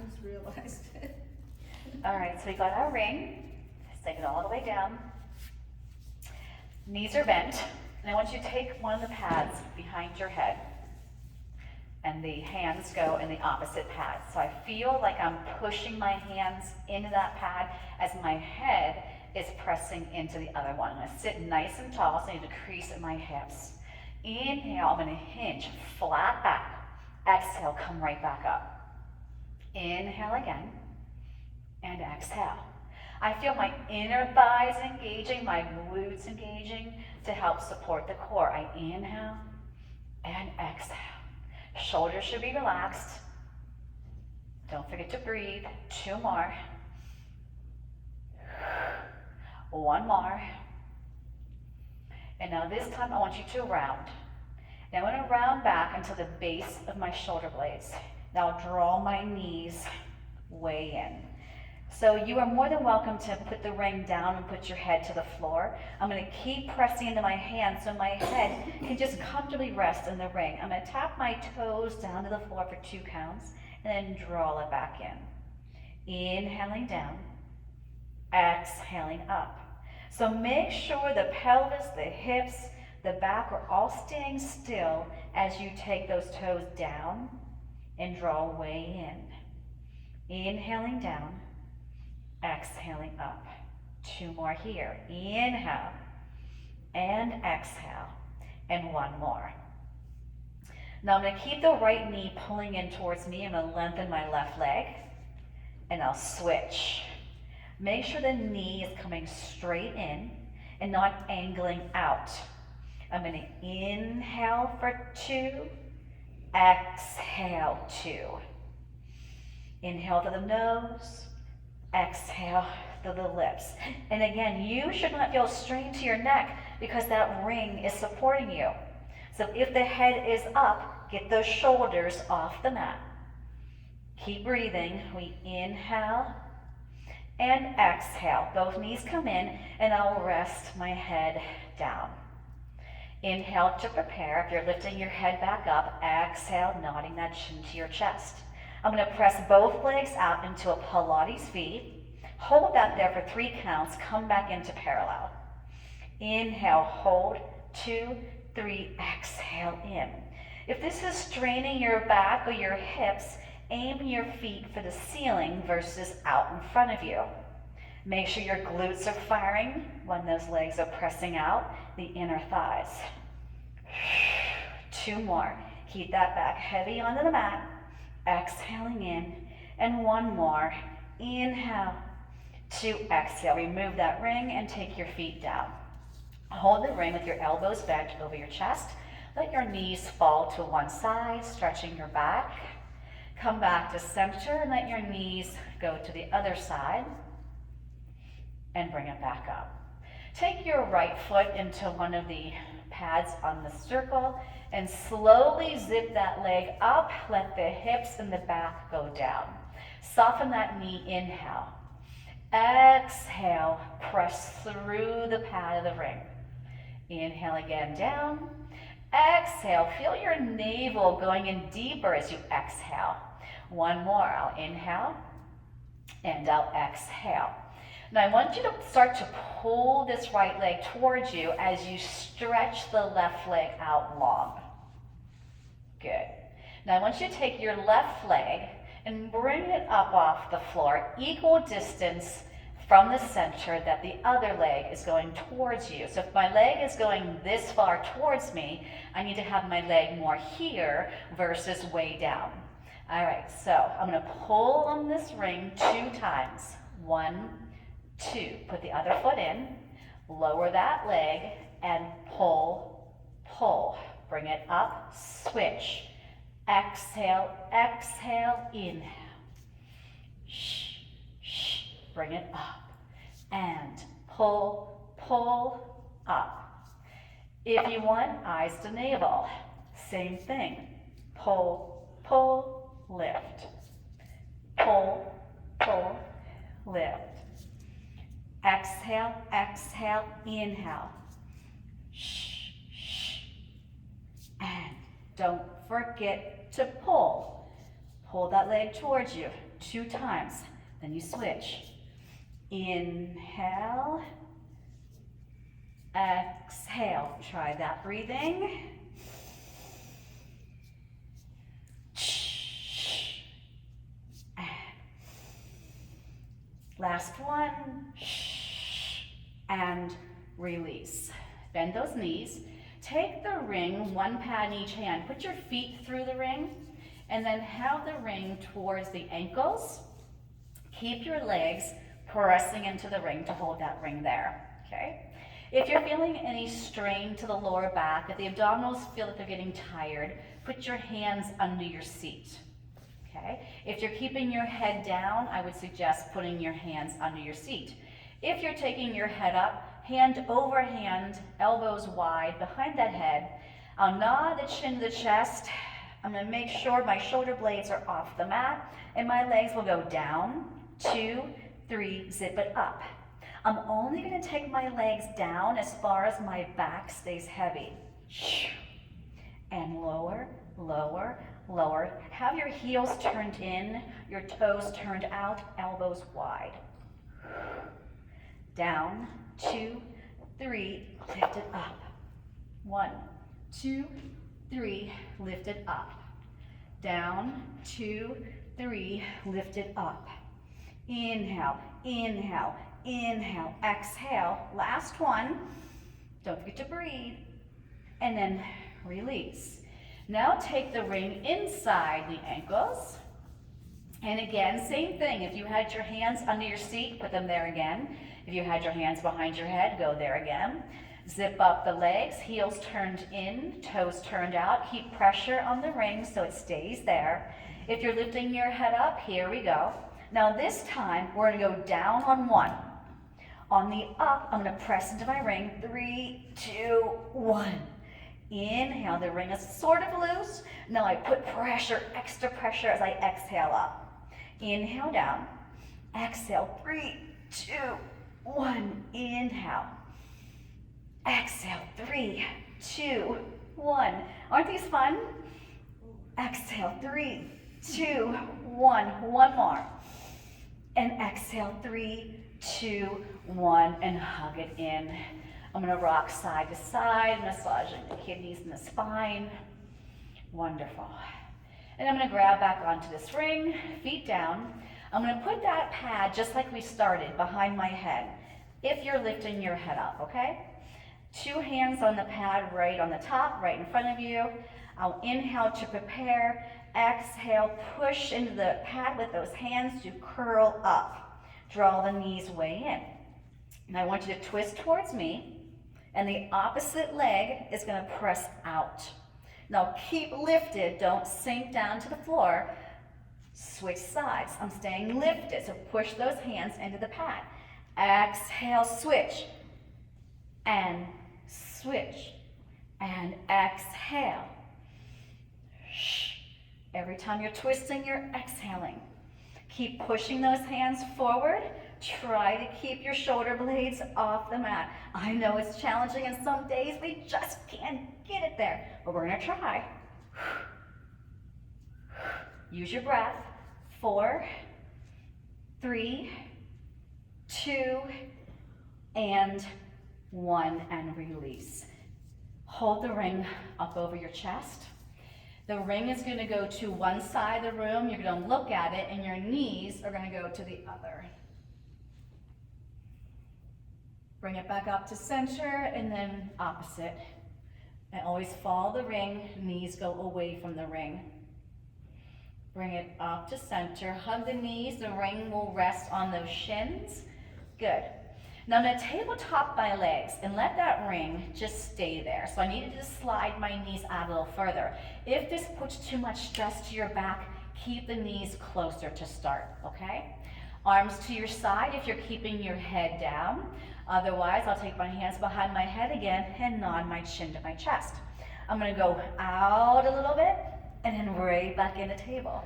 just realized it. All right, so we got our ring. Let's take it all the way down. Knees are bent. And I want you to take one of the pads behind your head, and the hands go in the opposite pad. So I feel like I'm pushing my hands into that pad as my head is pressing into the other one. I'm going to sit nice and tall, so I need to crease at my hips. Inhale, I'm going to hinge flat back. Exhale, come right back up. Inhale again, and exhale. I feel my inner thighs engaging, my glutes engaging to help support the core. I inhale and exhale. Shoulders should be relaxed. Don't forget to breathe. 2 more. 1 more. And now this time I want you to round. Now I'm going to round back until the base of my shoulder blades. Now draw my knees way in. So you are more than welcome to put the ring down and put your head to the floor. I'm going to keep pressing into my hand so my head can just comfortably rest in the ring. I'm going to tap my toes down to the floor for 2 counts and then draw it back in. Inhaling down, exhaling up. So make sure the pelvis, the hips, the back are all staying still as you take those toes down and draw way in. Inhaling down, exhaling up. 2 more here. Inhale and exhale, and 1 more. Now I'm going to keep the right knee pulling in towards me. I'm going to lengthen my left leg, and I'll switch. Make sure the knee is coming straight in and not angling out. I'm going to inhale for 2, exhale 2. Inhale through the nose, exhale through the lips. And again, you should not feel strain to your neck because that ring is supporting you. So if the head is up, get those shoulders off the mat. Keep breathing. We inhale and exhale. Both knees come in, and I'll rest my head down. Inhale to prepare. If you're lifting your head back up, exhale, nodding that chin to your chest. I'm going to press both legs out into a Pilates V. Hold that there for 3 counts. Come back into parallel. Inhale, hold, 2, 3, exhale in. If this is straining your back or your hips, aim your feet for the ceiling versus out in front of you. Make sure your glutes are firing when those legs are pressing out the inner thighs. 2 more. Keep that back heavy onto the mat. Exhaling in, and 1 more. Inhale to exhale. Remove that ring and take your feet down. Hold the ring with your elbows bent over your chest. Let your knees fall to one side, stretching your back. Come back to center and let your knees go to the other side and bring it back up. Take your right foot into one of the pads on the circle and slowly zip that leg up. Let the hips and the back go down. Soften that knee, inhale. Exhale, press through the pad of the ring. Inhale again, down. Exhale, feel your navel going in deeper as you exhale. 1 more, I'll inhale and I'll exhale. Now I want you to start to pull this right leg towards you as you stretch the left leg out long. Good. Now I want you to take your left leg and bring it up off the floor, equal distance from the center that the other leg is going towards you. So if my leg is going this far towards me, I need to have my leg more here versus way down. All right, so I'm going to pull on this ring 2 times. 1, 2. Put the other foot in, lower that leg, and pull, pull. Bring it up, switch. Exhale, exhale, inhale. Shh, shh. Bring it up. And pull, pull, up. If you want, eyes to navel. Same thing. Pull, pull, lift. Pull, pull, lift. Exhale, exhale, inhale. Shh, shh. And don't forget to pull. Hold that leg towards you 2 times. Then you switch. Inhale. Exhale. Try that breathing. Last one. And release. Bend those knees. Take the ring, 1 pad in each hand. Put your feet through the ring, and then have the ring towards the ankles. Keep your legs pressing into the ring to hold that ring there, okay? If you're feeling any strain to the lower back, if the abdominals feel that they're getting tired, put your hands under your seat, okay? If you're keeping your head down, I would suggest putting your hands under your seat. If you're taking your head up, hand over hand, elbows wide behind that head. I'll nod the chin to the chest. I'm going to make sure my shoulder blades are off the mat, and my legs will go down, 2, 3, zip it up. I'm only going to take my legs down as far as my back stays heavy. And lower, lower, lower. Have your heels turned in, your toes turned out, elbows wide. Down, 2, 3, lift it up. 1, 2, 3, lift it up. Down, 2, 3, lift it up. Inhale, inhale, inhale, exhale. Last one. Don't forget to breathe. And then release. Now take the ring inside the ankles. And again, same thing. If you had your hands under your seat, put them there again. If you had your hands behind your head, go there again. Zip up the legs, heels turned in, toes turned out. Keep pressure on the ring so it stays there. If you're lifting your head up, here we go. Now this time, we're gonna go down on 1. On the up, I'm gonna press into my ring. 3, 2, 1. Inhale, the ring is sort of loose. Now I put pressure, extra pressure as I exhale up. Inhale down, exhale, 3, 2, 1, inhale. Exhale, 3, 2, 1. Aren't these fun? Exhale, 3, 2, 1. One more. And exhale, 3, 2, 1, and hug it in. I'm gonna rock side to side, massaging the kidneys and the spine. Wonderful. And I'm gonna grab back onto this ring, feet down. I'm gonna put that pad, just like we started, behind my head, if you're lifting your head up, okay? 2 hands on the pad, right on the top, right in front of you. I'll inhale to prepare. Exhale, push into the pad with those hands to curl up. Draw the knees way in. And I want you to twist towards me, and the opposite leg is gonna press out. Now keep lifted, don't sink down to the floor. Switch sides. I'm staying lifted, so push those hands into the pad. Exhale, switch, and switch, and exhale. Every time you're twisting, you're exhaling. Keep pushing those hands forward. Try to keep your shoulder blades off the mat. I know it's challenging, and some days we just can't get it there, but we're gonna try. Use your breath. 4, 3, 2, and 1, and release. Hold the ring up over your chest. The ring is going to go to one side of the room. You're going to look at it, and your knees are going to go to the other. Bring it back up to center, and then opposite. And always follow the ring, knees go away from the ring. Bring it up to center, hug the knees, the ring will rest on those shins. Good. Now I'm gonna tabletop my legs and let that ring just stay there. So I needed to slide my knees out a little further. If this puts too much stress to your back, keep the knees closer to start, okay? Arms to your side if you're keeping your head down. Otherwise, I'll take my hands behind my head again and nod my chin to my chest. I'm gonna go out a little bit and then right back in the table.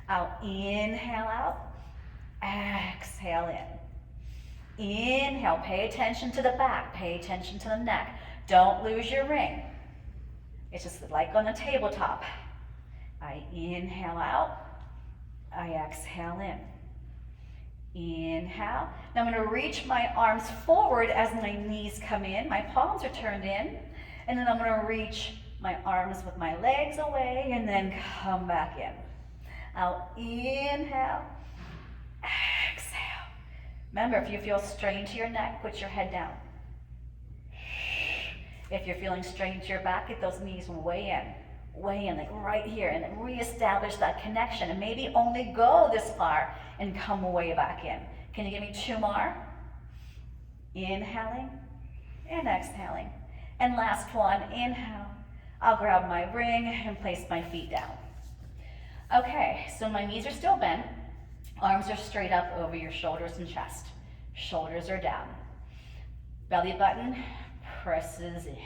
I'll inhale out, exhale in. Inhale, pay attention to the back, pay attention to the neck. Don't lose your ring. It's just like on the tabletop. I inhale out, I exhale in. Inhale. Now I'm going to reach my arms forward as my knees come in. My palms are turned in. And then I'm going to reach my arms with my legs away and then come back in. I'll inhale. Exhale. Remember, if you feel strain to your neck, put your head down. If you're feeling strain to your back, get those knees way in, like right here, and then reestablish that connection. And maybe only go this far and come way back in. Can you give me 2 more? Inhaling and exhaling. And last one, inhale. I'll grab my ring and place my feet down. Okay, so my knees are still bent. Arms are straight up over your shoulders and chest. Shoulders are down. Belly button presses in.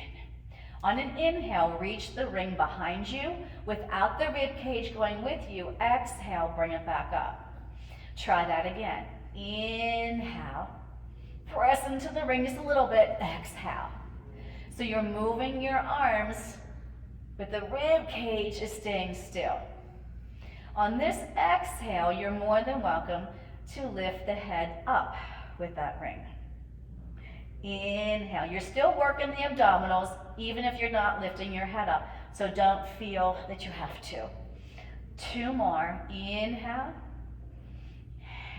On an inhale, reach the ring behind you without the rib cage going with you. Exhale, bring it back up. Try that again. Inhale. Press into the ring just a little bit. Exhale. So you're moving your arms, but the rib cage is staying still. On this exhale, you're more than welcome to lift the head up with that ring. Inhale. You're still working the abdominals, even if you're not lifting your head up. So don't feel that you have to. 2 more. Inhale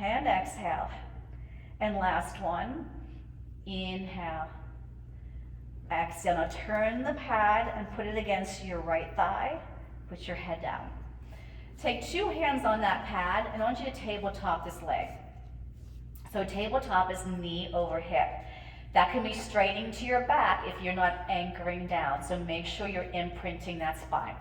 and exhale. And last one. Inhale. Exhale. Now turn the pad and put it against your right thigh. Put your head down. Take 2 hands on that pad, and I want you to tabletop this leg. So tabletop is knee over hip. That can be straightening to your back if you're not anchoring down. So make sure you're imprinting that spine.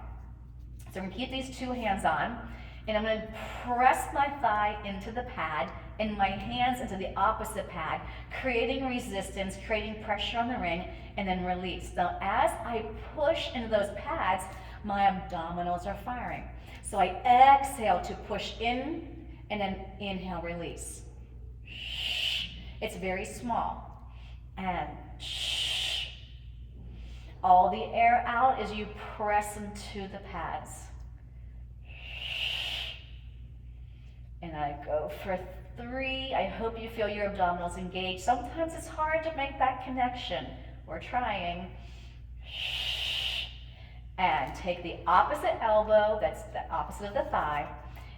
So I'm going to keep these 2 hands on, and I'm going to press my thigh into the pad and my hands into the opposite pad, creating resistance, creating pressure on the ring, and then release. Now as I push into those pads, my abdominals are firing. So I exhale to push in, and then inhale, release. It's very small. And all the air out as you press into the pads. And I go for 3. I hope you feel your abdominals engaged. Sometimes it's hard to make that connection. We're trying. And take the opposite elbow, that's the opposite of the thigh,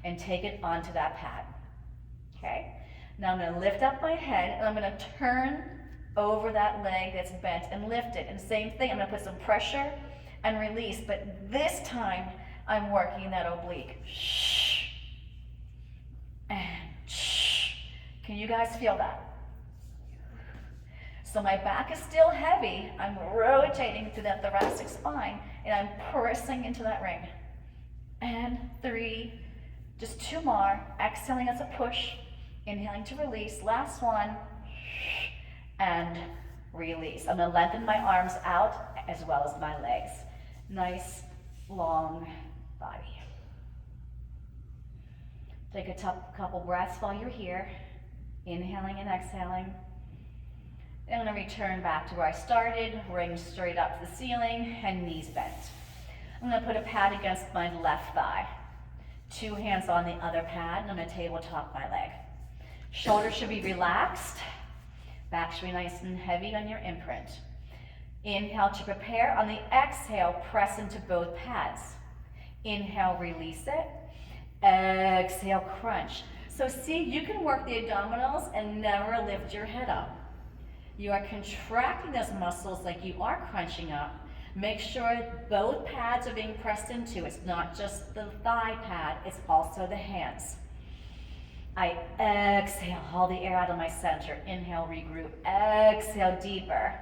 and take it onto that pad. Okay? Now I'm going to lift up my head, and I'm going to turn over that leg that's bent and lift it. And same thing, I'm going to put some pressure and release, but this time I'm working that oblique. And can you guys feel that? So my back is still heavy. I'm rotating through that thoracic spine, and I'm pressing into that ring. And 3, just 2 more. Exhaling as a push, inhaling to release. Last one. And release. I'm going to lengthen my arms out as well as my legs. Nice, long body. Take a couple breaths while you're here. Inhaling and exhaling. I'm going to return back to where I started, ring straight up to the ceiling, and knees bent. I'm going to put a pad against my left thigh. 2 hands on the other pad, and I'm going to tabletop my leg. Shoulders should be relaxed. Back should be nice and heavy on your imprint. Inhale to prepare. On the exhale, press into both pads. Inhale, release it. Exhale, crunch. So see, you can work the abdominals and never lift your head up. You are contracting those muscles like you are crunching up. Make sure both pads are being pressed into. It's not just the thigh pad, it's also the hands. I exhale, haul the air out of my center. Inhale, regroup. Exhale, deeper.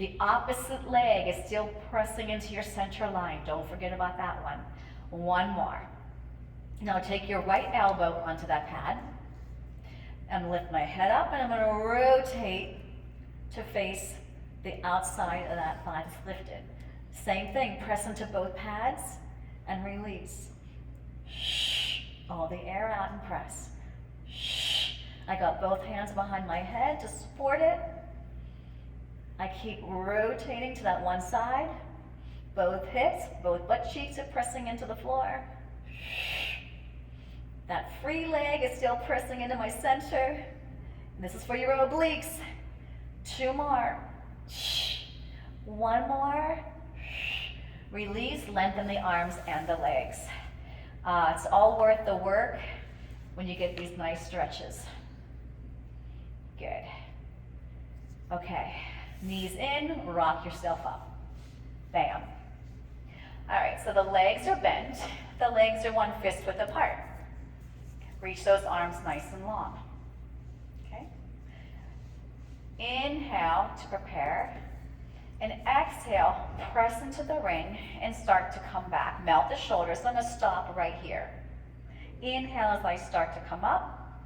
The opposite leg is still pressing into your center line. Don't forget about that one. 1 more. Now take your right elbow onto that pad. And lift my head up, and I'm going to rotate to face the outside of that thigh that's lifted. Same thing, press into both pads and release. All the air out and press. I got both hands behind my head to support it. I keep rotating to that one side. Both hips, both butt cheeks are pressing into the floor. That free leg is still pressing into my center. And this is for your obliques. 2 more. One more. Release, lengthen the arms and the legs. It's all worth the work when you get these nice stretches. Good. Okay, knees in, rock yourself up. Bam. All right, so the legs are bent. The legs are 1 fist width apart. Reach those arms nice and long. Okay. Inhale to prepare. And exhale, press into the ring and start to come back. Melt the shoulders. I'm going to stop right here. Inhale as I start to come up.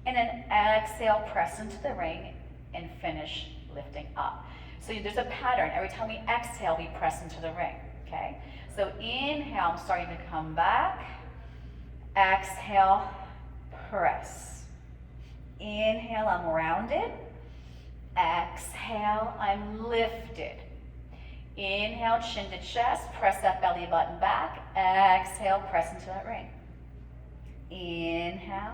And then exhale, press into the ring and finish lifting up. So there's a pattern. Every time we exhale, we press into the ring. Okay? So inhale, I'm starting to come back. Exhale, press. Inhale, I'm rounded. Exhale, I'm lifted. Inhale, chin to chest, press that belly button back. Exhale, press into that ring. Inhale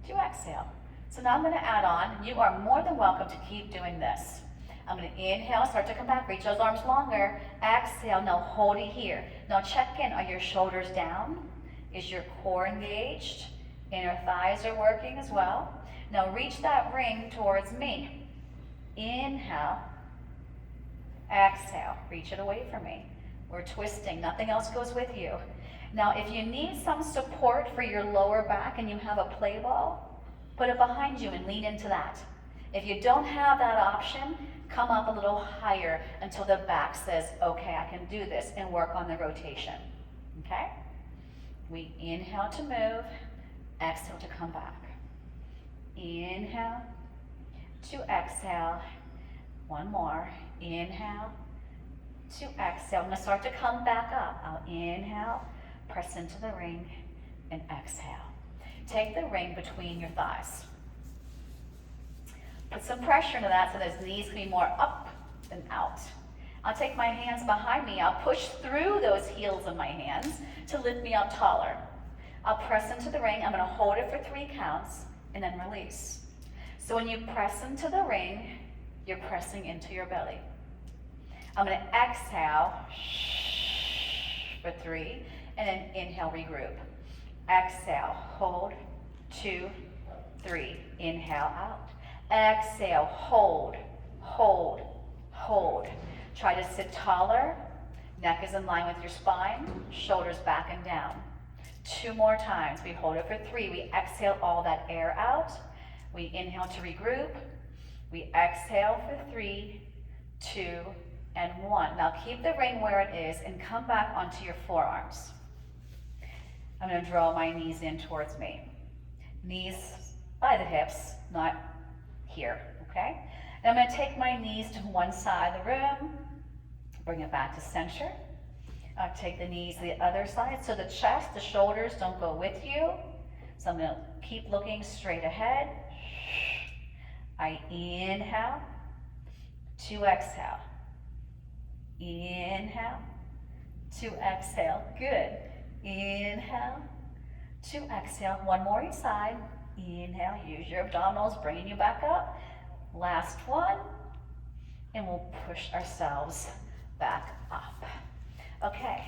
to exhale. So now I'm going to add on. You are more than welcome to keep doing this. I'm going to inhale, start to come back, reach those arms longer. Exhale, now hold it here. Now check in, are your shoulders down? Is your core engaged? Inner thighs are working as well. Now reach that ring towards me. Inhale, exhale, reach it away from me. We're twisting, nothing else goes with you. Now if you need some support for your lower back and you have a play ball, put it behind you and lean into that. If you don't have that option, come up a little higher until the back says, okay, I can do this, and work on the rotation. Okay? We inhale to move, exhale to come back. Inhale to exhale. One more. Inhale to exhale. I'm going to start to come back up. I'll inhale, press into the ring, and exhale. Take the ring between your thighs. Put some pressure into that so those knees can be more up than out. I'll take my hands behind me. I'll push through those heels of my hands to lift me up taller. I'll press into the ring. I'm going to hold it for 3 counts and then release. So when you press into the ring, you're pressing into your belly. I'm going to exhale for 3 and then inhale, regroup. Exhale, hold, 2, 3. Inhale out. Exhale, hold, hold, hold. Try to sit taller. Neck is in line with your spine. Shoulders back and down. 2 more times. We hold it for 3. We exhale all that air out. We inhale to regroup. We exhale for 3, 2, and 1. Now keep the ring where it is and come back onto your forearms. I'm going to draw my knees in towards me. Knees by the hips, not here, okay? And I'm going to take my knees to one side of the room, bring it back to center. I'll take the knees to the other side, so the chest, the shoulders don't go with you. So I'm going to keep looking straight ahead. I inhale to exhale. Inhale to exhale. Good. Inhale to exhale. One more each side. Inhale, use your abdominals, bringing you back up. Last one. And we'll push ourselves back up. Okay,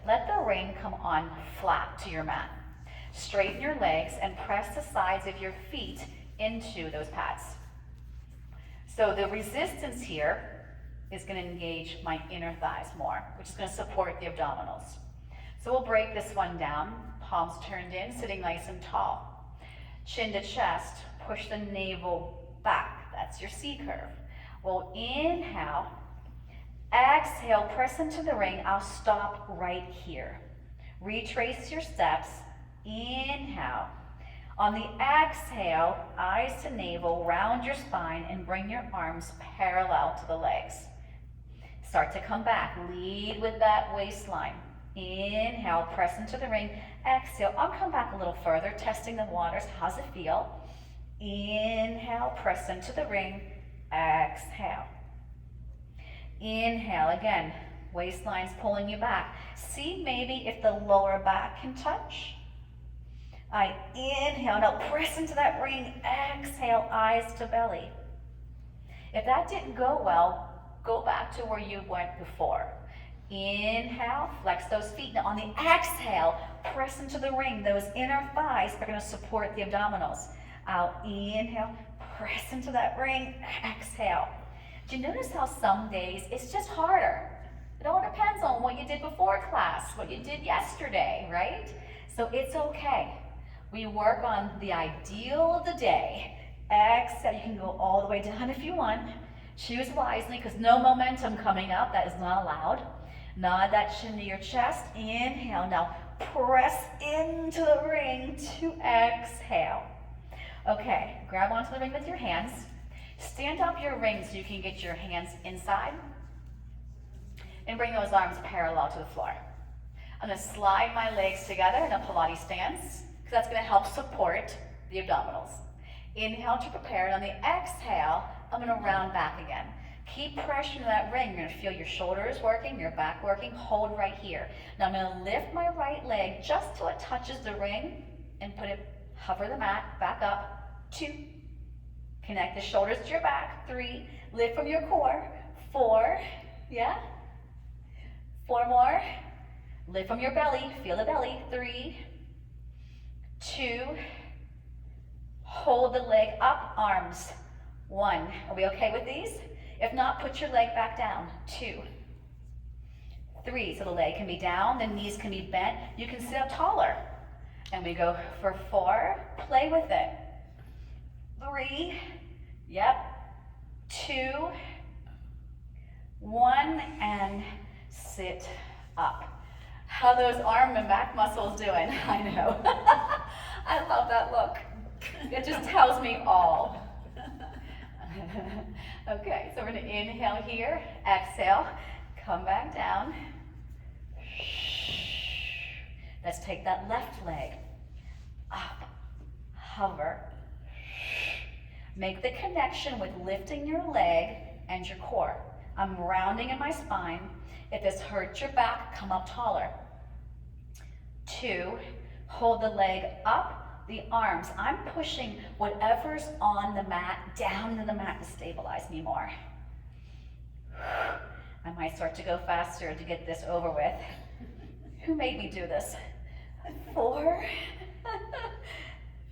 let the ring come on flat to your mat. Straighten your legs and press the sides of your feet into those pads. So the resistance here is going to engage my inner thighs more, which is going to support the abdominals. So we'll break this one down. Palms turned in, sitting nice and tall. Chin to chest, push the navel back. That's your C curve. We'll inhale, exhale, press into the ring. I'll stop right here. Retrace your steps. Inhale. On the exhale, eyes to navel, round your spine and bring your arms parallel to the legs. Start to come back. Lead with that waistline. Inhale, press into the ring. Exhale, I'll come back a little further, testing the waters. How's it feel? Inhale, press into the ring. Exhale. Inhale again. Waistline's pulling you back. See maybe if the lower back can touch. I inhale, now press into that ring. Exhale, eyes to belly. If that didn't go well, go back to where you went before. Inhale, flex those feet. Now on the exhale, press into the ring. Those inner thighs are going to support the abdominals. Out, inhale, press into that ring. Exhale. Do you notice how some days it's just harder? It all depends on what you did before class, what you did yesterday, right? So it's okay. We work on the ideal of the day. Exhale, you can go all the way down if you want. Choose wisely, because no momentum coming up, that is not allowed. Nod that chin to your chest. Inhale, now press into the ring to exhale. Okay, grab onto the ring with your hands. Stand up your ring so you can get your hands inside. And bring those arms parallel to the floor. I'm going to slide my legs together in a Pilates stance, because that's going to help support the abdominals. Inhale to prepare, and on the exhale, I'm going to round back again. Keep pressure in that ring. You're going to feel your shoulders working, your back working. Hold right here. Now I'm going to lift my right leg just till it touches the ring and hover the mat, back up. 2. Connect the shoulders to your back. 3. Lift from your core. 4. Yeah? 4 more. Lift from your belly. Feel the belly. 3. 2. Hold the leg up, arms. 1. Are we okay with these? If not, put your leg back down. 2. 3. So the leg can be down, the knees can be bent. You can sit up taller. And we go for 4. Play with it. 3. Yep. 2. 1. And sit up. How those arm and back muscles doing? I know. I love that look. It just tells me all. Okay, so we're going to inhale here, exhale, come back down. Let's take that left leg up, hover. Make the connection with lifting your leg and your core. I'm rounding in my spine. If this hurts your back, come up taller. 2, hold the leg up. The arms, I'm pushing whatever's on the mat down to the mat to stabilize me more. I might start to go faster to get this over with. Who made me do this? 4,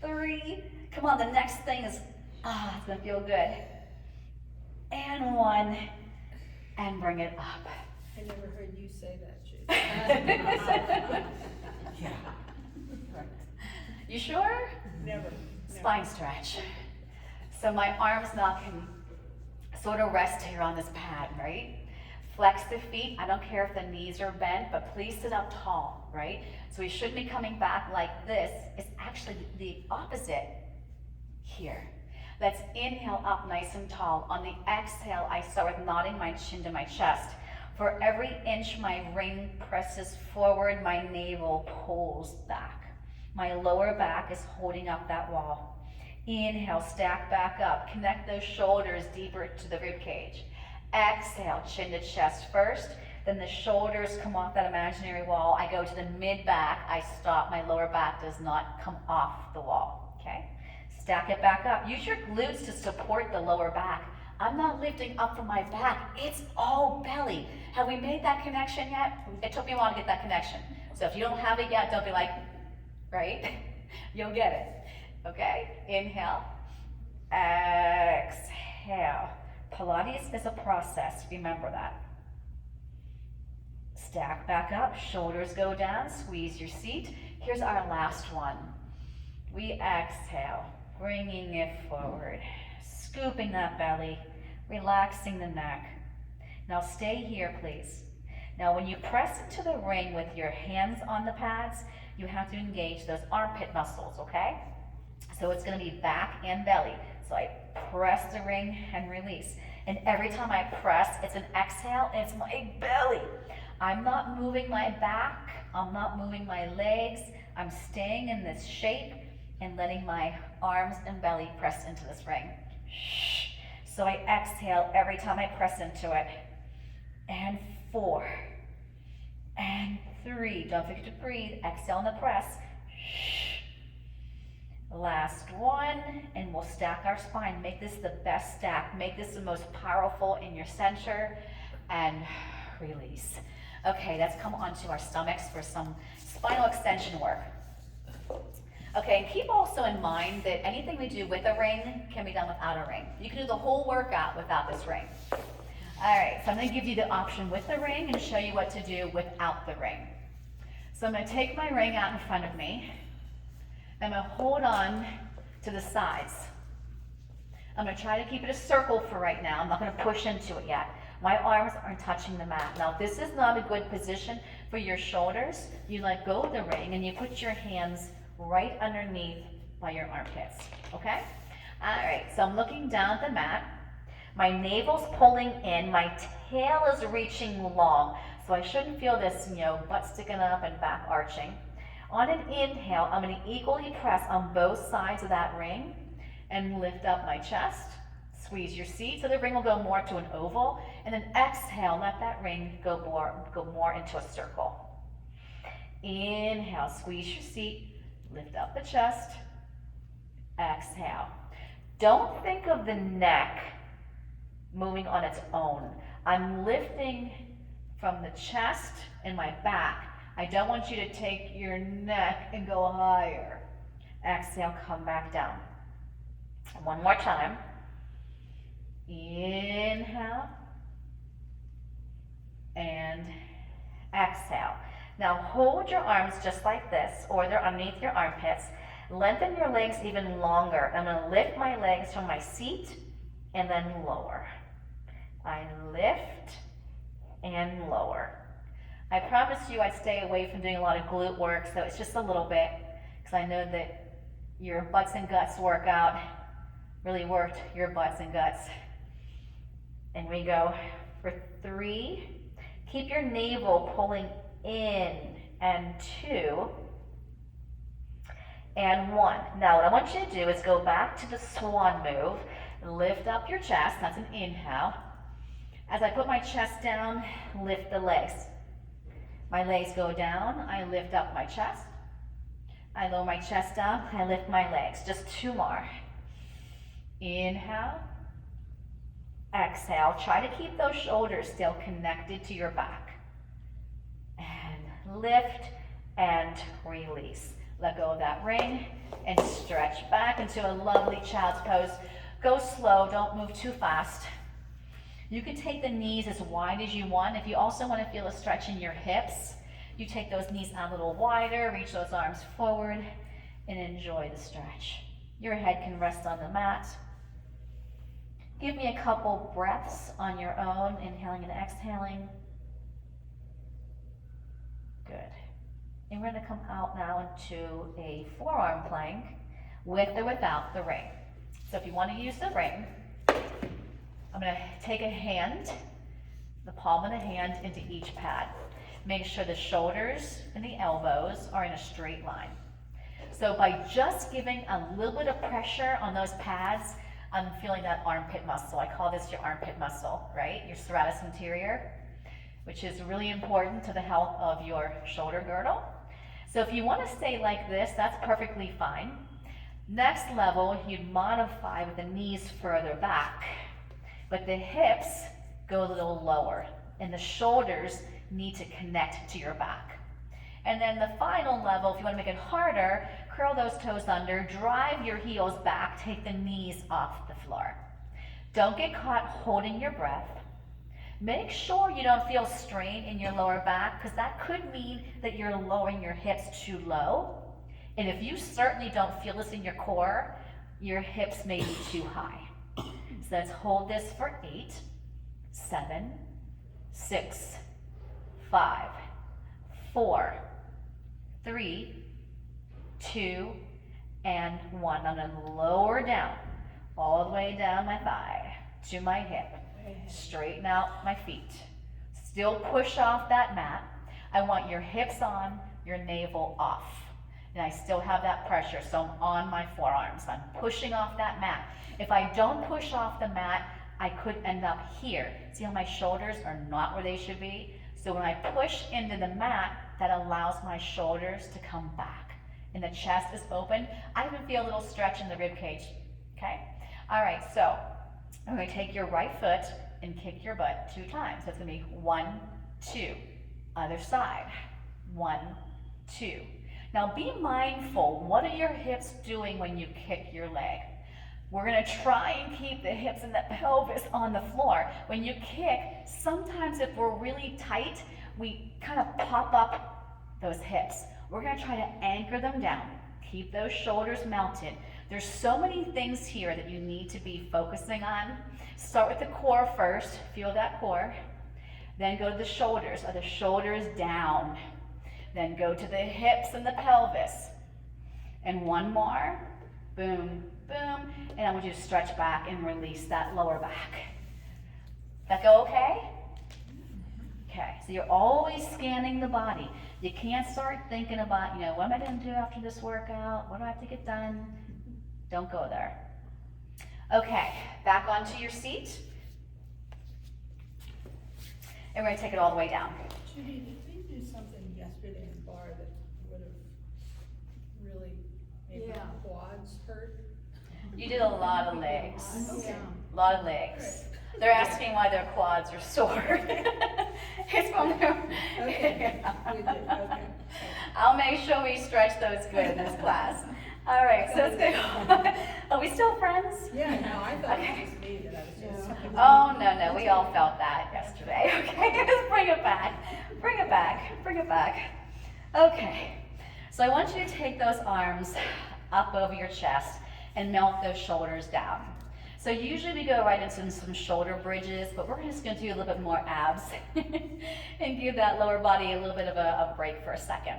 3, come on, the next thing is, it's gonna feel good. And 1, and bring it up. I never heard you say that, Judy. Yeah. You sure? Never. Spine stretch. So my arms now can sort of rest here on this pad, right? Flex the feet. I don't care if the knees are bent, but please sit up tall, right? So we shouldn't be coming back like this. It's actually the opposite here. Let's inhale up nice and tall. On the exhale, I start with nodding my chin to my chest. For every inch my ring presses forward, my navel pulls back. My lower back is holding up that wall. Inhale, stack back up. Connect those shoulders deeper to the rib cage. Exhale, chin to chest first. Then the shoulders come off that imaginary wall. I go to the mid-back. I stop. My lower back does not come off the wall. Okay? Stack it back up. Use your glutes to support the lower back. I'm not lifting up from my back. It's all belly. Have we made that connection yet? It took me a while to get that connection. So if you don't have it yet, don't be like, right? You'll get it. Okay? Inhale. Exhale. Pilates is a process. Remember that. Stack back up. Shoulders go down. Squeeze your seat. Here's our last one. We exhale. Bringing it forward. Scooping that belly. Relaxing the neck. Now stay here, please. Now when you press into the ring with your hands on the pads, you have to engage those armpit muscles, okay? So it's gonna be back and belly. So I press the ring and release. And every time I press, it's an exhale, and it's my belly. I'm not moving my back, I'm not moving my legs. I'm staying in this shape and letting my arms and belly press into this ring. So I exhale every time I press into it. And 4, and 3. Don't forget to breathe. Exhale on the press. Last one, and we'll stack our spine. Make this the best stack. Make this the most powerful in your center, and release. Okay, let's come onto our stomachs for some spinal extension work. Okay, and keep also in mind that anything we do with a ring can be done without a ring. You can do the whole workout without this ring. All right, so I'm going to give you the option with the ring and show you what to do without the ring. So I'm going to take my ring out in front of me. I'm going to hold on to the sides. I'm going to try to keep it a circle for right now. I'm not going to push into it yet. My arms aren't touching the mat. Now, if this is not a good position for your shoulders, you let go of the ring and you put your hands right underneath by your armpits, okay? All right, so I'm looking down at the mat. My navel's pulling in, my tail is reaching long, so I shouldn't feel this, butt sticking up and back arching. On an inhale, I'm gonna equally press on both sides of that ring and lift up my chest. Squeeze your seat so the ring will go more to an oval, and then exhale, let that ring go more into a circle. Inhale, squeeze your seat, lift up the chest, exhale. Don't think of the neck moving on its own. I'm lifting from the chest and my back. I don't want you to take your neck and go higher. Exhale, come back down. One more time. Inhale and exhale. Now hold your arms just like this, or they're underneath your armpits. Lengthen your legs even longer. I'm going to lift my legs from my seat and then lower. I lift and lower. I promise you I'd stay away from doing a lot of glute work, so it's just a little bit, because I know that your butts and guts workout really worked your butts and guts. And we go for 3. Keep your navel pulling in, and 2, and 1. Now what I want you to do is go back to the swan move. Lift up your chest, that's an inhale. As I put my chest down, lift the legs. My legs go down, I lift up my chest. I lower my chest down, I lift my legs. Just 2 more. Inhale, exhale. Try to keep those shoulders still connected to your back. And lift and release. Let go of that ring and stretch back into a lovely child's pose. Go slow, don't move too fast. You can take the knees as wide as you want. If you also want to feel a stretch in your hips, you take those knees out a little wider, reach those arms forward, and enjoy the stretch. Your head can rest on the mat. Give me a couple breaths on your own, inhaling and exhaling. Good. And we're going to come out now into a forearm plank with or without the ring. So if you want to use the ring, I'm going to take a hand, the palm of the hand into each pad. Make sure the shoulders and the elbows are in a straight line. So by just giving a little bit of pressure on those pads, I'm feeling that armpit muscle. I call this your armpit muscle, right? Your serratus anterior, which is really important to the health of your shoulder girdle. So if you want to stay like this, that's perfectly fine. Next level, you'd modify with the knees further back, but the hips go a little lower, and the shoulders need to connect to your back. And then the final level, if you want to make it harder, curl those toes under, drive your heels back, take the knees off the floor. Don't get caught holding your breath. Make sure you don't feel strain in your lower back, because that could mean that you're lowering your hips too low. And if you certainly don't feel this in your core, your hips may be too high. So let's hold this for 8, 7, 6, 5, 4, 3, 2, and 1. I'm going to lower down, all the way down my thigh to my hip. Straighten out my feet. Still push off that mat. I want your hips on, your navel off. And I still have that pressure, so I'm on my forearms. I'm pushing off that mat. If I don't push off the mat, I could end up here. See how my shoulders are not where they should be? So when I push into the mat, that allows my shoulders to come back. And the chest is open. I even feel a little stretch in the rib cage, okay? All right, so I'm gonna take your right foot and kick your butt 2 times. So it's gonna be 1, 2. Other side, 1, 2. Now be mindful, what are your hips doing when you kick your leg? We're gonna try and keep the hips and the pelvis on the floor. When you kick, sometimes if we're really tight, we kind of pop up those hips. We're gonna try to anchor them down. Keep those shoulders mounted. There's so many things here that you need to be focusing on. Start with the core first, feel that core. Then go to the shoulders. Are the shoulders down? Then go to the hips and the pelvis. And one more, boom, boom. And I want you to stretch back and release that lower back. That go okay? Okay, so you're always scanning the body. You can't start thinking about, what am I gonna do after this workout? What do I have to get done? Don't go there. Okay, back onto your seat. And we're gonna take it all the way down. Judy, did we do something yesterday in bar that would have really made my quads hurt? You did a lot of legs. Okay. A lot of legs. They're asking why their quads are sore. It's from their... Okay, we did, okay. I'll make sure we stretch those good in this class. All right, so let's go. Are we still friends? Yeah, no, I thought it was me that I was just. Oh, no, we all felt that yesterday. Okay, let's bring it back. Bring it back, bring it back. Okay, so I want you to take those arms up over your chest and melt those shoulders down. So usually we go right into some shoulder bridges, but we're just gonna do a little bit more abs and give that lower body a little bit of a break for a second.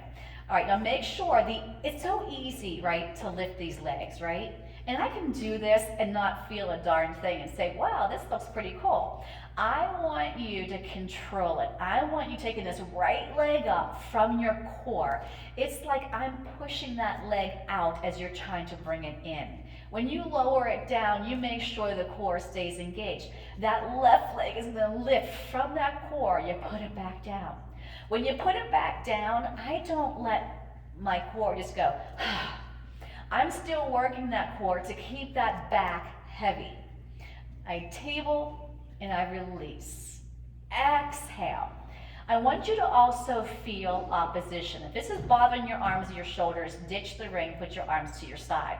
All right, now make sure, it's so easy, right, to lift these legs, right? And I can do this and not feel a darn thing and say, wow, this looks pretty cool. I want you to control it. I want you taking this right leg up from your core. It's like I'm pushing that leg out as you're trying to bring it in. When you lower it down, you make sure the core stays engaged. That left leg is gonna lift from that core, you put it back down. When you put it back down, I don't let my core just go. I'm still working that core to keep that back heavy. I table and I release. Exhale. I want you to also feel opposition. If this is bothering your arms or your shoulders, ditch the ring, put your arms to your side.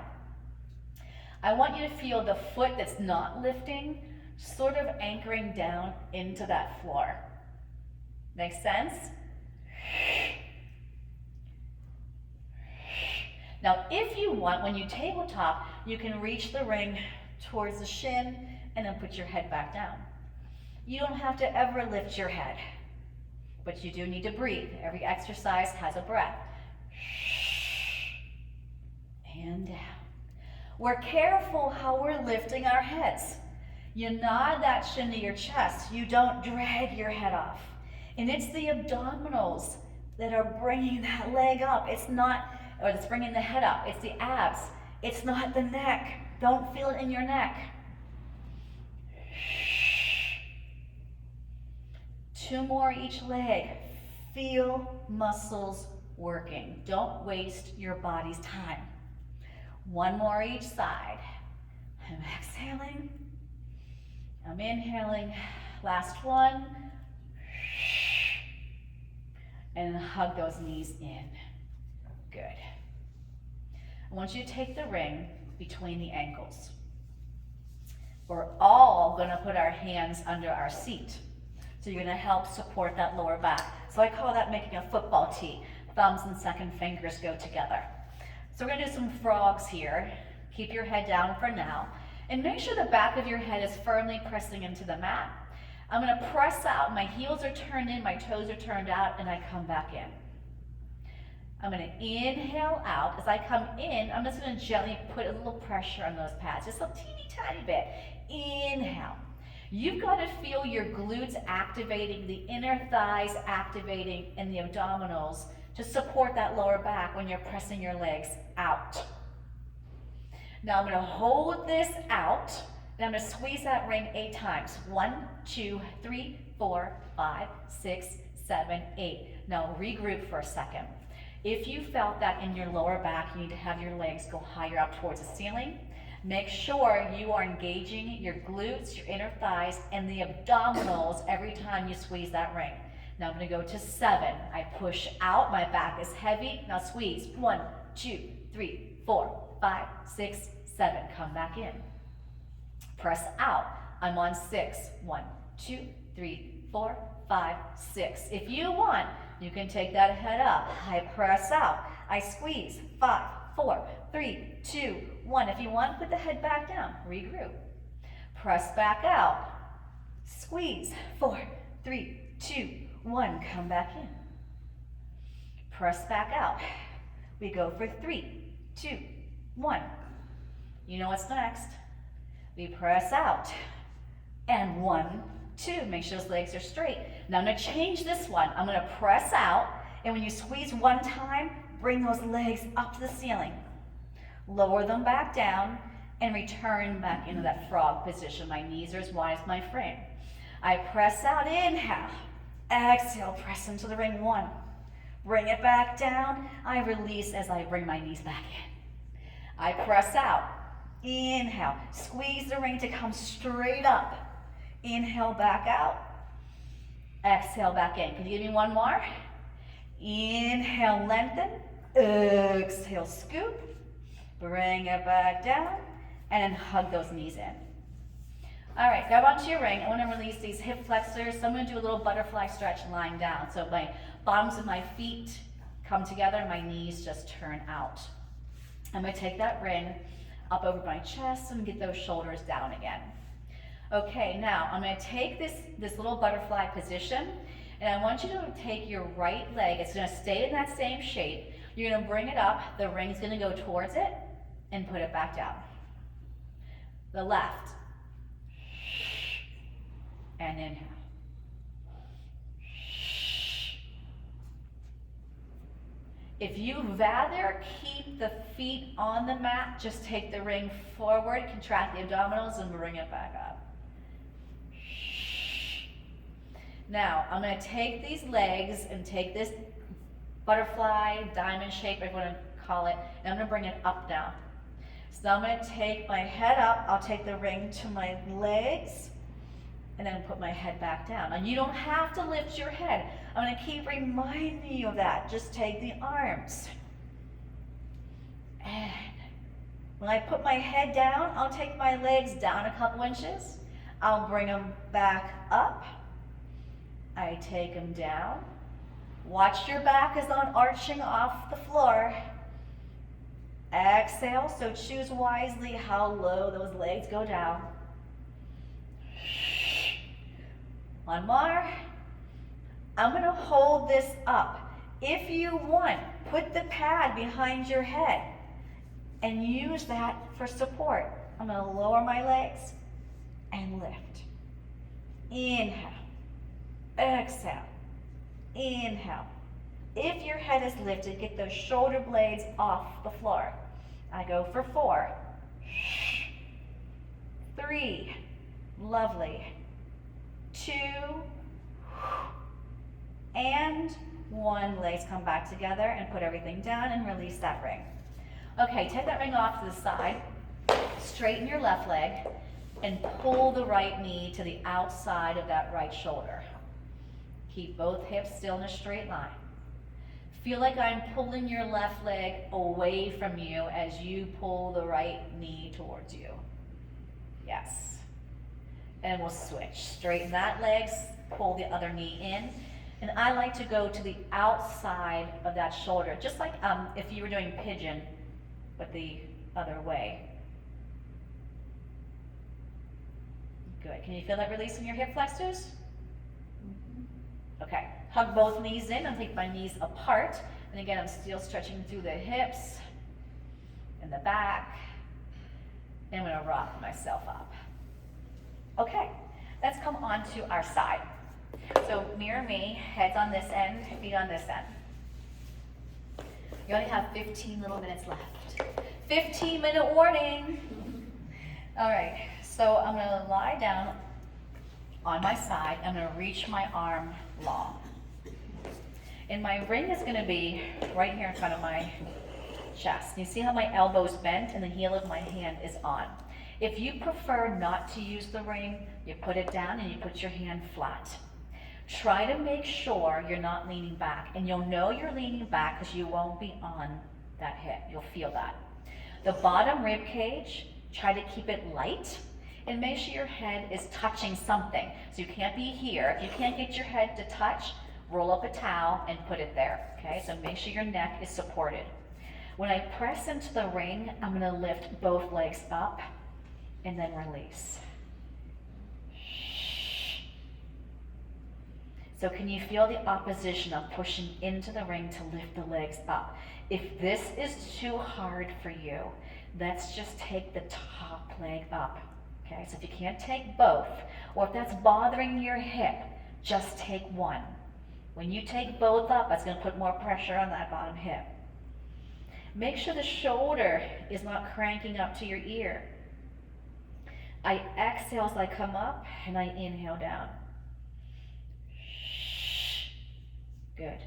I want you to feel the foot that's not lifting, sort of anchoring down into that floor. Make sense? Now, if you want, when you tabletop, you can reach the ring towards the shin and then put your head back down. You don't have to ever lift your head, but you do need to breathe. Every exercise has a breath. And down. We're careful how we're lifting our heads. You nod that shin to your chest. You don't drag your head off. And it's the abdominals that are bringing that leg up. It's bringing the head up. It's the abs. It's not the neck. Don't feel it in your neck. 2 more each leg. Feel muscles working. Don't waste your body's time. 1 more each side. I'm exhaling. I'm inhaling. Last one. And hug those knees in. Good. I want you to take the ring between the ankles. We're all gonna put our hands under our seat. So you're gonna help support that lower back. So I call that making a football tee. Thumbs and second fingers go together. So we're gonna do some frogs here. Keep your head down for now. And make sure the back of your head is firmly pressing into the mat. I'm gonna press out, my heels are turned in, my toes are turned out, and I come back in. I'm gonna inhale out. As I come in, I'm just gonna gently put a little pressure on those pads, just a teeny tiny bit. Inhale. You've got to feel your glutes activating, the inner thighs activating, and the abdominals to support that lower back when you're pressing your legs out. Now I'm going to hold this out, and I'm going to squeeze that ring 8 times. 1, 2, 3, 4, 5, 6, 7, 8. Now regroup for a second. If you felt that in your lower back, you need to have your legs go higher up towards the ceiling, make sure you are engaging your glutes, your inner thighs, and the abdominals every time you squeeze that ring. Now I'm going to go to 7. I push out, my back is heavy. Now squeeze. 1, 2, 3, 4, 5, 6, 7. Come back in. Press out. I'm on 6. 1, 2, 3, 4, 5, 6. If you want, you can take that head up. I press out. I squeeze. 5, 4, 3, 2, 1. If you want, put the head back down. Regroup. Press back out. Squeeze. 4, 3, 2, 1. Come back in. Press back out. We go for 3, 2, 1. You know what's next. We press out. And 1, 2. Make sure those legs are straight. Now I'm going to change this one. I'm going to press out. And when you squeeze one time, bring those legs up to the ceiling. Lower them back down and return back into that frog position. My knees are as wide as my frame. I press out, inhale. Exhale, press into the ring. 1. Bring it back down. I release as I bring my knees back in. I press out. Inhale. Squeeze the ring to come straight up. Inhale, back out. Exhale, back in. Can you give me one more? Inhale, lengthen. Exhale, scoop. Bring it back down. And then hug those knees in. All right, grab onto your ring. I want to release these hip flexors. So I'm going to do a little butterfly stretch lying down. So my bottoms of my feet come together. My knees just turn out. I'm going to take that ring up over my chest and get those shoulders down again. Okay, now I'm going to take this little butterfly position, and I want you to take your right leg. It's going to stay in that same shape. You're going to bring it up. The ring's going to go towards it and put it back down. The left. And inhale. If you'd rather keep the feet on the mat, just take the ring forward, contract the abdominals, and bring it back up. Now, I'm going to take these legs and take this butterfly, diamond shape, whatever you want to call it, and I'm going to bring it up now. So now I'm going to take my head up, I'll take the ring to my legs, and then put my head back down. Now, you don't have to lift your head. I'm going to keep reminding you of that. Just take the arms. And when I put my head down, I'll take my legs down a couple inches. I'll bring them back up. I take them down. Watch your back is not arching off the floor. Exhale, so choose wisely how low those legs go down. One more. I'm going to hold this up. If you want, put the pad behind your head and use that for support. I'm going to lower my legs and lift. Inhale. Exhale. Inhale. If your head is lifted, get those shoulder blades off the floor. I go for 4. 3. Lovely. 2. And 1. Legs come back together and put everything down and release that ring. Okay, take that ring off to the side. Straighten your left leg and pull the right knee to the outside of that right shoulder. Keep both hips still in a straight line. Feel like I'm pulling your left leg away from you as you pull the right knee towards you. Yes. And we'll switch. Straighten that leg, pull the other knee in. And I like to go to the outside of that shoulder, just like if you were doing pigeon, but the other way. Good. Can you feel that release in your hip flexors? Okay. Hug both knees in and take my knees apart. And again, I'm still stretching through the hips and the back. And I'm going to rock myself up. Okay. Let's come on to our side. So mirror me, heads on this end, feet on this end. You only have 15 little minutes left. 15-minute warning. All right. So I'm going to lie down on my side. I'm going to reach my arm long. And my ring is gonna be right here in front of my chest. You see how my elbow's bent and the heel of my hand is on. If you prefer not to use the ring, you put it down and you put your hand flat. Try to make sure you're not leaning back, and you'll know you're leaning back because you won't be on that hip. You'll feel that. The bottom rib cage, try to keep it light and make sure your head is touching something. So you can't be here. If you can't get your head to touch, roll up a towel and put it there, okay? So make sure your neck is supported. When I press into the ring, I'm gonna lift both legs up and then release. So can you feel the opposition of pushing into the ring to lift the legs up? If this is too hard for you, let's just take the top leg up, okay? So if you can't take both, or if that's bothering your hip, just take one. When you take both up, that's gonna put more pressure on that bottom hip. Make sure the shoulder is not cranking up to your ear. I exhale as I come up, and I inhale down. Good.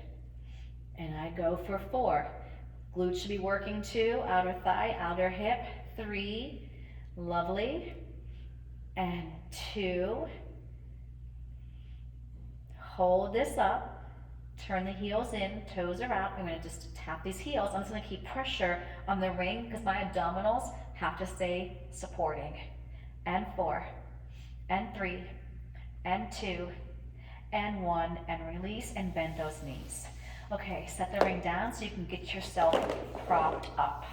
And I go for 4. Glutes should be working 2, outer thigh, outer hip, 3, lovely, and 2. Hold this up, turn the heels in, toes are out. I'm gonna just tap these heels. I'm just gonna keep pressure on the ring because my abdominals have to stay supporting. And 4, and 3, and 2, and 1, and release and bend those knees. Okay, set the ring down so you can get yourself propped up.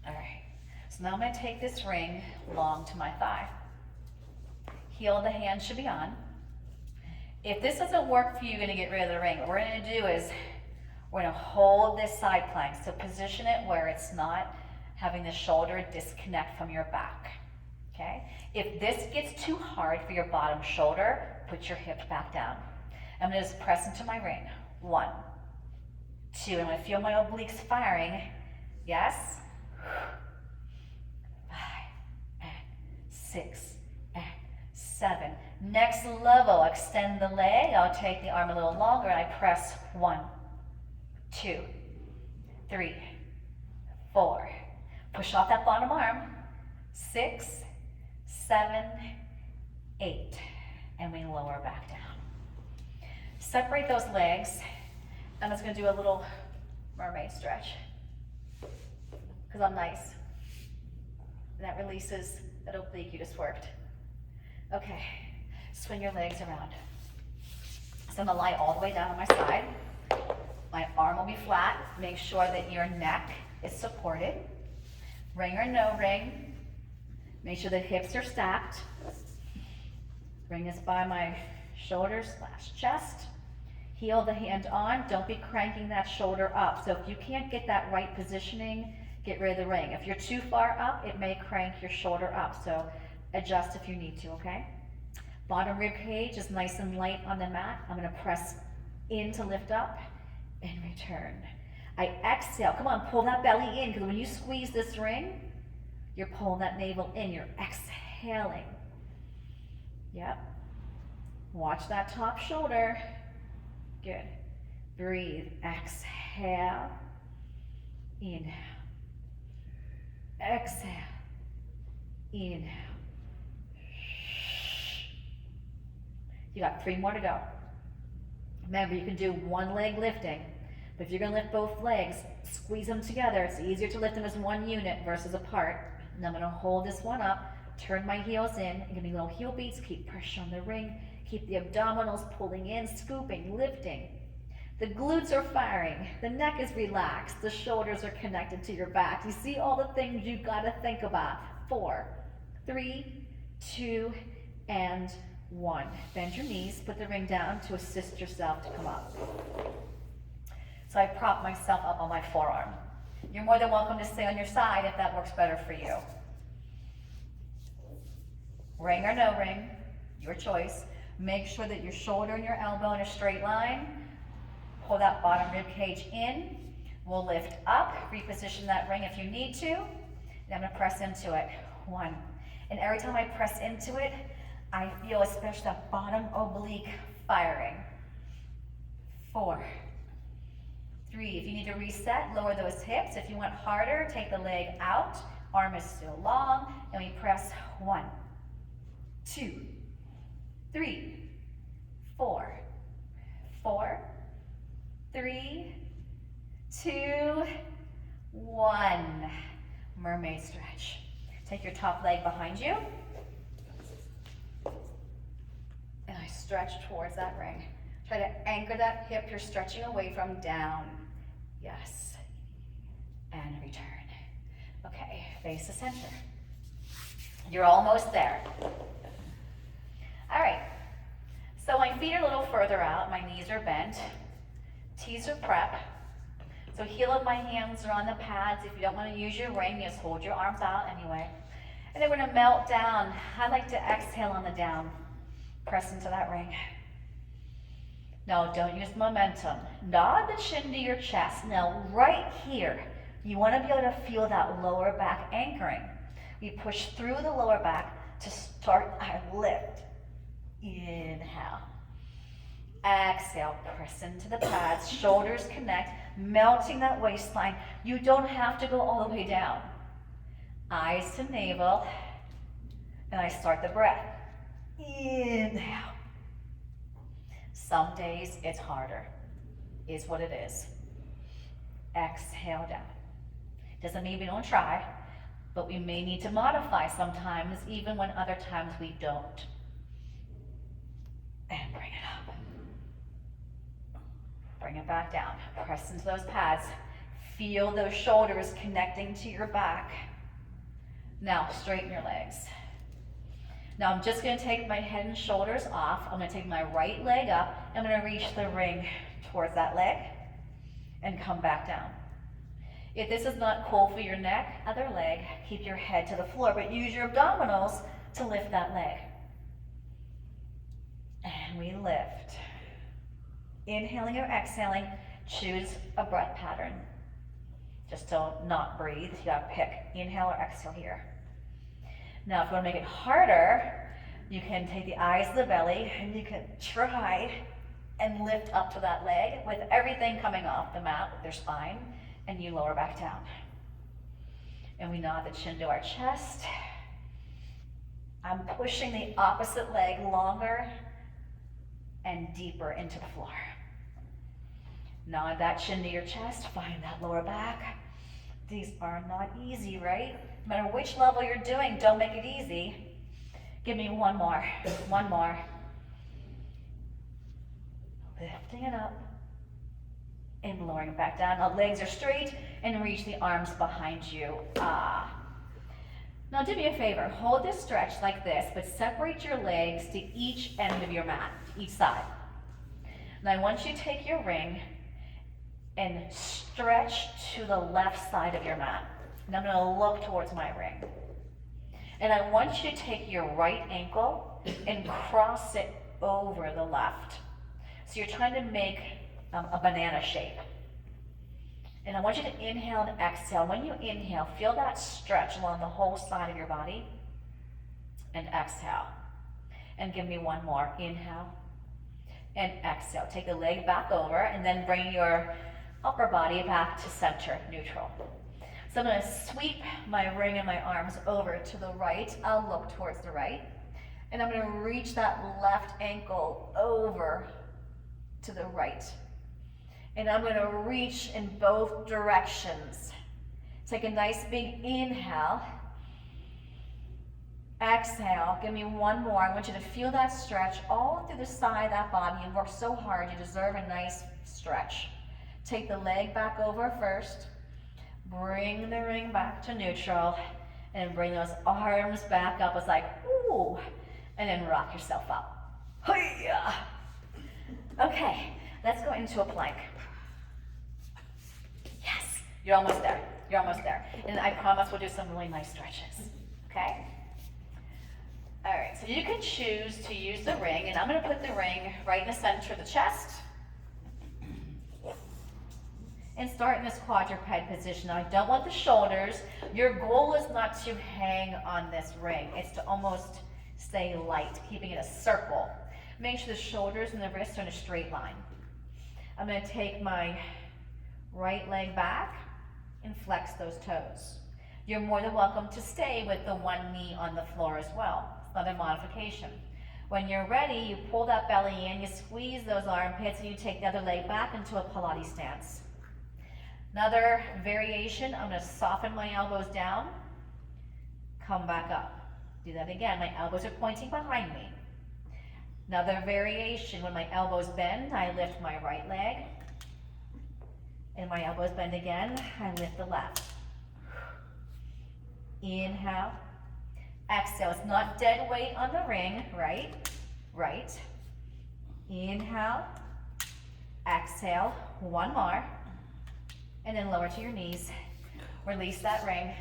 All right, so now I'm gonna take this ring long to my thigh. Heel of the hand should be on. If this doesn't work for you, you're gonna get rid of the ring. What we're gonna do is we're gonna hold this side plank. So position it where it's not having the shoulder disconnect from your back, okay? If this gets too hard for your bottom shoulder, put your hip back down. I'm gonna just press into my ring. 1, 2, and I'm gonna feel my obliques firing. Yes? 5, and 6, and 7. Next level, extend the leg. I'll take the arm a little longer and I press 1, 2, 3, 4. Push off that bottom arm. 6, 7, 8. And we lower back down. Separate those legs. I'm just gonna do a little mermaid stretch because I'm nice. And that releases that oblique you just worked. Okay, swing your legs around. So I'm gonna lie all the way down on my side. My arm will be flat. Make sure that your neck is supported. Ring or no ring. Make sure the hips are stacked. Ring is by my shoulders/chest. Heel the hand on. Don't be cranking that shoulder up. So if you can't get that right positioning, get rid of the ring. If you're too far up, it may crank your shoulder up. So adjust if you need to, okay? Bottom rib cage is nice and light on the mat. I'm gonna press in to lift up and return. I exhale. Come on, pull that belly in, because when you squeeze this ring, you're pulling that navel in. You're exhaling. Yep. Watch that top shoulder. Good. Breathe. Exhale. Inhale. Exhale. Inhale. You got 3 more to go. Remember, you can do one leg lifting, but if you're gonna lift both legs, squeeze them together. It's easier to lift them as one unit versus apart. And I'm gonna hold this one up, turn my heels in, and give me little heel beats, keep pressure on the ring, keep the abdominals pulling in, scooping, lifting. The glutes are firing, the neck is relaxed, the shoulders are connected to your back. You see all the things you gotta think about. 4, 3, 2, and 1. Bend your knees, put the ring down to assist yourself to come up. So I prop myself up on my forearm. You're more than welcome to stay on your side if that works better for you. Ring or no ring, your choice. Make sure that your shoulder and your elbow in a straight line. Pull that bottom rib cage in. We'll lift up, reposition that ring if you need to. And I'm gonna press into it. 1. And every time I press into it, I feel especially that bottom oblique firing. 4, 3. If you need to reset, lower those hips. If you want harder, take the leg out. Arm is still long, and we press 1, 2, 3, 4, 4, 3, 2, 1. Mermaid stretch. Take your top leg behind you. And I stretch towards that ring. Try to anchor that hip you're stretching away from down. Yes. And return. Okay, face the center. You're almost there. All right. So my feet are a little further out. My knees are bent. Tees are prep. So heel of my hands are on the pads. If you don't want to use your ring, just hold your arms out anyway. And then we're going to melt down. I like to exhale on the down. Press into that ring. Now, don't use momentum. Nod the chin to your chest. Now, right here, you want to be able to feel that lower back anchoring. We push through the lower back to start our lift. Inhale. Exhale, press into the pads, shoulders connect, melting that waistline. You don't have to go all the way down. Eyes to navel, and I start the breath. Inhale. Some days it's harder, is what it is. Exhale down. Doesn't mean we don't try, but we may need to modify sometimes, even when other times we don't. And bring it up. Bring it back down. Press into those pads. Feel those shoulders connecting to your back. Now, straighten your legs. Now, I'm just going to take my head and shoulders off. I'm going to take my right leg up. I'm going to reach the ring towards that leg and come back down. If this is not cool for your neck, other leg, keep your head to the floor, but use your abdominals to lift that leg. And we lift. Inhaling or exhaling, choose a breath pattern. Just don't not breathe. You gotta pick inhale or exhale here. Now, if you want to make it harder, you can take the eyes of the belly and you can try and lift up to that leg with everything coming off the mat with your spine, and you lower back down. And we nod the chin to our chest. I'm pushing the opposite leg longer and deeper into the floor. Nod that chin to your chest, find that lower back. These are not easy, right? No matter which level you're doing, don't make it easy. Give me one more. Lifting it up and lowering it back down. The legs are straight and reach the arms behind you. Ah. Now do me a favor, hold this stretch like this, but separate your legs to each end of your mat, each side. Now I want you to take your ring and stretch to the left side of your mat. And I'm gonna look towards my ring. And I want you to take your right ankle and cross it over the left. So you're trying to make a banana shape. And I want you to inhale and exhale. When you inhale, feel that stretch along the whole side of your body. And exhale. And give me one more. Inhale and exhale. Take the leg back over and then bring your upper body back to center, neutral. So I'm going to sweep my ring and my arms over to the right. I'll look towards the right. And I'm going to reach that left ankle over to the right. And I'm going to reach in both directions. Take a nice big inhale. Exhale. Give me one more. I want you to feel that stretch all through the side of that body. You work so hard. You deserve a nice stretch. Take the leg back over first. Bring the ring back to neutral. And bring those arms back up. It's like, ooh. And then rock yourself up. Hi-ya. Okay, let's go into a plank. Yes, you're almost there. You're almost there. And I promise we'll do some really nice stretches. Okay? All right, so you can choose to use the ring, and I'm going to put the ring right in the center of the chest. And start in this quadruped position. Now, I don't want the shoulders. Your goal is not to hang on this ring. It's to almost stay light, keeping it a circle. Make sure the shoulders and the wrists are in a straight line. I'm going to take my right leg back and flex those toes. You're more than welcome to stay with the one knee on the floor as well. It's not a modification. When you're ready, you pull that belly in, you squeeze those armpits, and you take the other leg back into a Pilates stance. Another variation, I'm going to soften my elbows down, come back up. Do that again, my elbows are pointing behind me. Another variation, when my elbows bend, I lift my right leg, and my elbows bend again, I lift the left. Inhale, exhale, it's not dead weight on the ring, right, right. Inhale, exhale, one more, and then lower to your knees. Release that ring,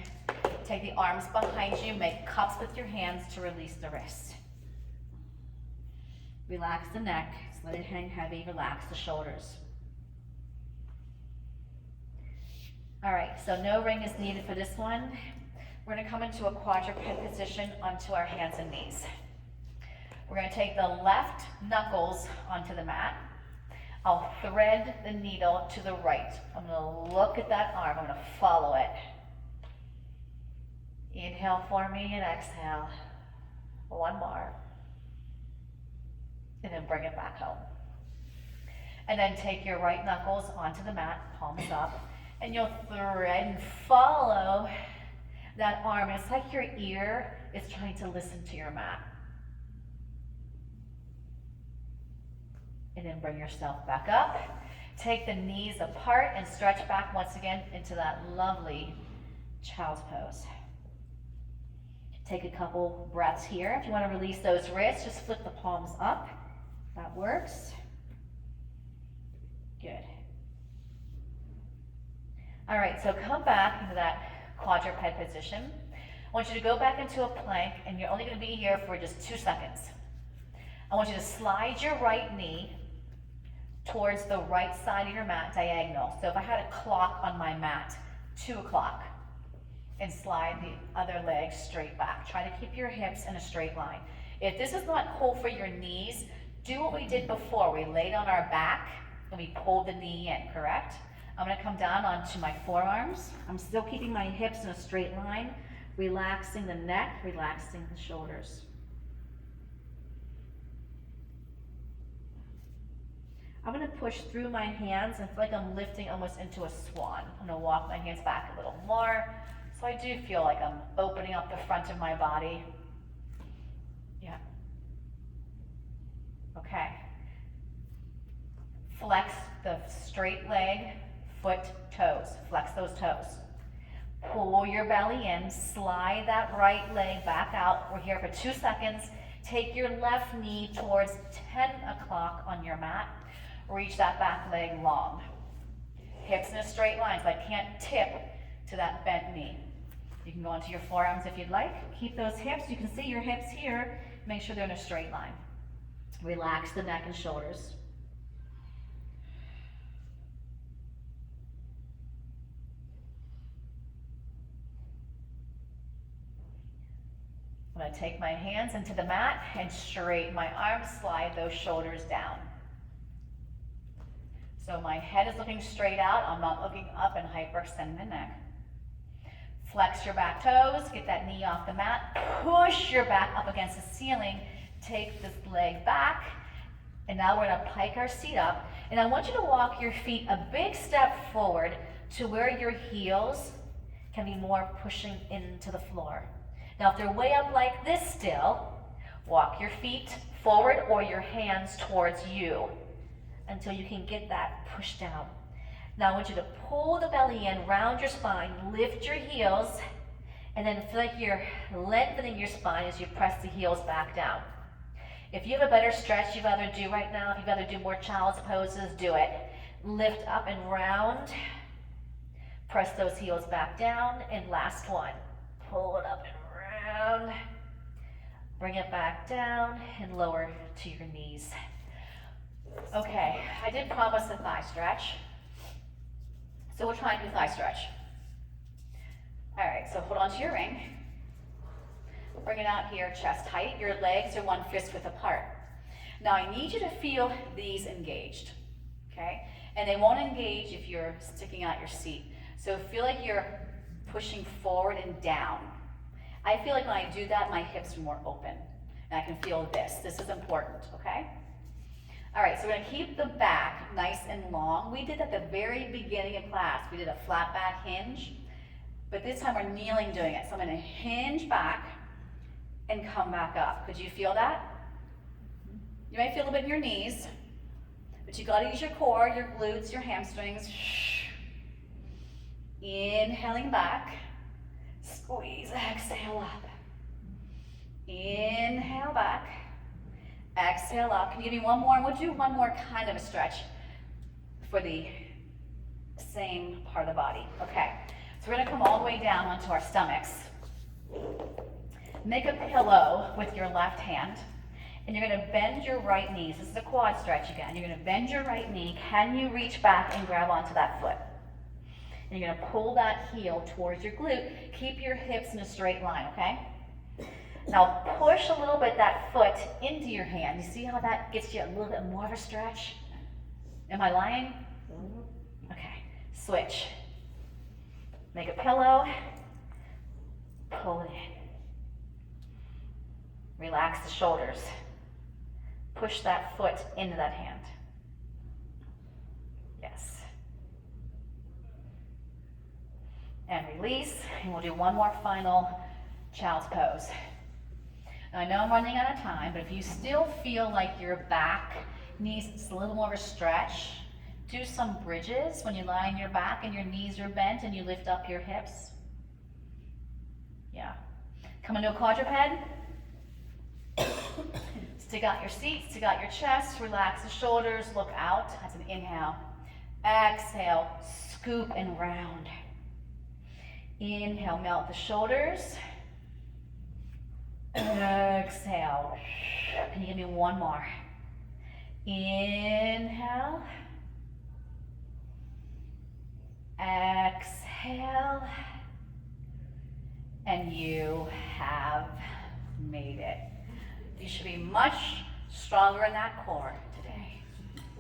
take the arms behind you, make cups with your hands to release the wrist. Relax the neck, just let it hang heavy, relax the shoulders. All right, so no ring is needed for this one. We're going to come into a quadruped position onto our hands and knees. We're going to take the left knuckles onto the mat. I'll thread the needle to the right. I'm going to look at that arm. I'm going to follow it. Inhale for me and exhale. One more. And then bring it back home. And then take your right knuckles onto the mat, palms up, and you'll thread and follow that arm. It's like your ear is trying to listen to your mat. And then bring yourself back up. Take the knees apart and stretch back once again into that lovely child's pose. Take a couple breaths here. If you want to release those wrists, just flip the palms up. That works. Good. All right, so come back into that quadruped position. I want you to go back into a plank, and you're only going to be here for just 2 seconds. I want you to slide your right knee towards the right side of your mat, diagonal. So if I had a clock on my mat, 2 o'clock, and slide the other leg straight back. Try to keep your hips in a straight line. If this is not cool for your knees, do what we did before. We laid on our back, and we pulled the knee in, correct? I'm going to come down onto my forearms. I'm still keeping my hips in a straight line, relaxing the neck, relaxing the shoulders. I'm going to push through my hands and feel like I'm lifting almost into a swan. I'm going to walk my hands back a little more, so I do feel like I'm opening up the front of my body. Yeah. Okay. Flex the straight leg, foot, toes. Flex those toes. Pull your belly in, slide that right leg back out. We're here for 2 seconds. Take your left knee towards 10 o'clock on your mat. Reach that back leg long. Hips in a straight line, so I can't tip to that bent knee. You can go onto your forearms if you'd like. Keep those hips. You can see your hips here. Make sure they're in a straight line. Relax the neck and shoulders. I'm going to take my hands into the mat and straighten my arms, slide those shoulders down. So my head is looking straight out. I'm not looking up and hyperextending the neck. Flex your back toes, get that knee off the mat, push your back up against the ceiling, take this leg back, and now we're going to pike our seat up. And I want you to walk your feet a big step forward to where your heels can be more pushing into the floor. Now if they're way up like this still, walk your feet forward or your hands towards you until you can get that push down. Now I want you to pull the belly in, round your spine, lift your heels, and then feel like you're lengthening your spine as you press the heels back down. If you have a better stretch you'd rather do right now, if you'd rather do more child's poses, do it. Lift up and round, press those heels back down, and last one. Pull it up and round, bring it back down, and lower to your knees. Okay, I did promise a thigh stretch. So we'll try and do thigh stretch. All right, so hold on to your ring. Bring it out here, chest height. Your legs are 1 fist width apart. Now I need you to feel these engaged, okay? And they won't engage if you're sticking out your seat. So feel like you're pushing forward and down. I feel like when I do that, my hips are more open. And I can feel this. This is important, okay? All right, so we're gonna keep the back nice and long. We did at the very beginning of class. We did a flat back hinge, but this time we're kneeling doing it. So I'm gonna hinge back and come back up. Could you feel that? You might feel a little bit in your knees, but you gotta use your core, your glutes, your hamstrings. Inhaling back, squeeze, exhale up. Inhale back, exhale up. Can you give me one more? And we'll do one more kind of a stretch for the same part of the body. Okay, so we're gonna come all the way down onto our stomachs. Make a pillow with your left hand, and you're gonna bend your right knee. This is a quad stretch again. You're gonna bend your right knee. Can you reach back and grab onto that foot? And you're gonna pull that heel towards your glute. Keep your hips in a straight line, okay? Now push a little bit that foot into your hand. You see how that gets you a little bit more of a stretch? Am I lying? Okay, switch. Make a pillow, pull it in. Relax the shoulders. Push that foot into that hand. Yes. And release, and we'll do one more final child's pose. Now I know I'm running out of time, but if you still feel like your back needs a little more of a stretch, do some bridges when you lie on your back and your knees are bent and you lift up your hips. Yeah. Come into a quadruped. Stick out your seat, stick out your chest, relax the shoulders, look out. That's an inhale. Exhale, scoop and round. Inhale, melt the shoulders. Exhale. Can you give me one more? Inhale. Exhale. And you have made it. You should be much stronger in that core today.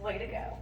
Way to go.